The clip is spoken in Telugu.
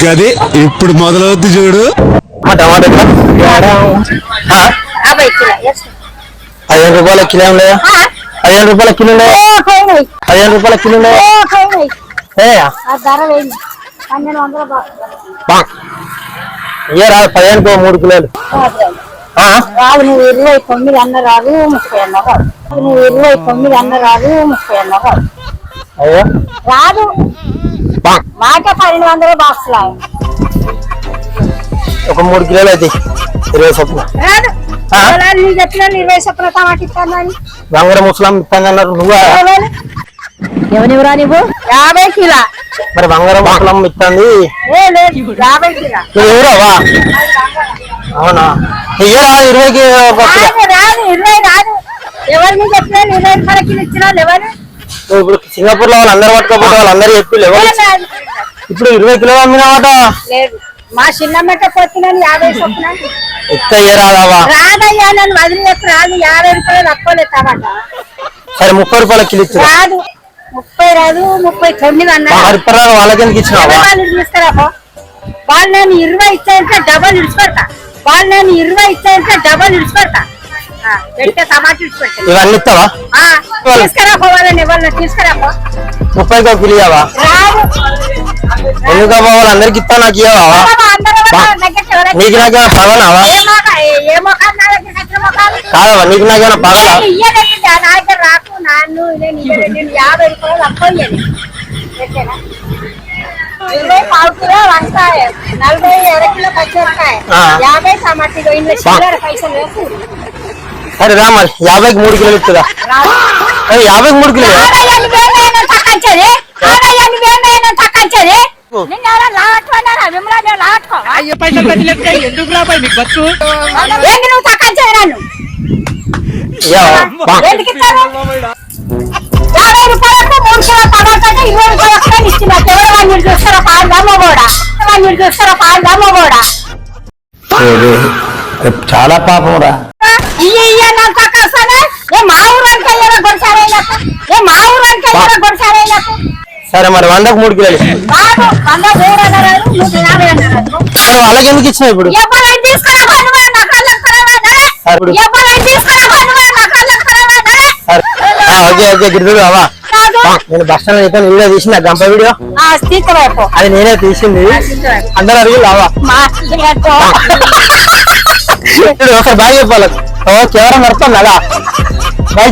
గది ఇప్పుడు మొదలవుద్ది చూడు. టమాటా 15 రూపాయల కిలో లేదా? 15 రూపాయల కిలో లేదా? 15 రూపాయల కిలో లేదా? ఏ రాదు 15 3 కిలోలు రాదు. నువ్వు 29 అన్న రాదు, 30 అన్న రాదు. నువ్వు 29 అన్న రాదు, 30 అన్న రాదు. అయ్యో రాదు మాట 1200 బాక్స్లా ఒక 3 కిలోలు అయితే 20 చొప్పున రాదు. నీ చెప్పిన 20 చొప్పున టమాటా ఇస్తాను అని బంగార ముసలాం ఇస్తానన్నారు. నువ్వు ఎవరివరా నువ్వు? 50 కిలో. మరి బంగార ముసలాం ఇస్తుంది. 50 కిలో. నువ్వు ఎవరావా? అవునా? ఇయ్యరా 20కి రాదు 20 రాదు. ఎవరిని చెప్పిన 20 రూపాయలకి ఇచ్చినా ఎవరు? ఇప్పుడు సింగపూర్ లో వాళ్ళందరూ పట్టుకోపోతే వాళ్ళందరూ చెప్పి ఇప్పుడు 20 కిలో అమ్మినామాట. లేదు మా చిన్నమ్మట పోతున్నాను 50 చొప్పున ఎక్క రాదావా? రాదయ్యా నన్ను వదిలి చెప్పి రాదు. 50 రూపాయలు తక్కువ టమాటా. సరే 30 రూపాయల కిలో ఇచ్చు. రాదు 30 రాదు 39 అన్నారు. వాళ్ళకి ఇచ్చినావా? వాళ్ళు తీసుకురాపో. వాళ్ళు నేను 20 ఇచ్చాయంటే డబల్ ఇడిచిపెడతా. వాళ్ళు నేను 20 ఇచ్చాయంటే డబల్ ఇడిచిపెడతా. పెట్టే టమాటా ఇడిచిపెడతా. ఇవన్నీ ఇస్తావా? తీసుకురాపో. వాళ్ళని ఎవరిని తీసుకురాపో. 30 కిలో ఇవ్వవా? రాదు. ఎందుకమ్మా వాళ్ళందరికి ఇస్తా నాకు ఇవ్వవా? నీకు నాకేమైనా పగలవా? కాదవా నీకు నాకేమైనా పగలా? రాకు నాన్ను నేను 50 రూపాయలు అప్పయ్యాను. 20 పావు కిలో వంకాయ, 40 2 కిలో పచ్చిమిరకాయ, 50 టమాటా. ఇంట్లో చిల్లర పైసలు వేసి సరే రా మరి 50కి 3 కిలోలు ఇస్తుందా? 50కి 3 కిలో చాలా పాపం రా. సరే మరి 100కి 3 కిలోలు వాళ్ళకి ఎందుకు ఇచ్చినావు ఇప్పుడు? ఓకే ఓకే గిరిజు బావా నేను బస్ స్టాండ్ అయితే వీడియో తీసిన గంప వీడియో అది నేనే తీసింది. అందరూ అడిగి బావా ఒకసారి బాగా చెప్పాలి. కెమెరా నడుస్తుంది అలా బాయ్.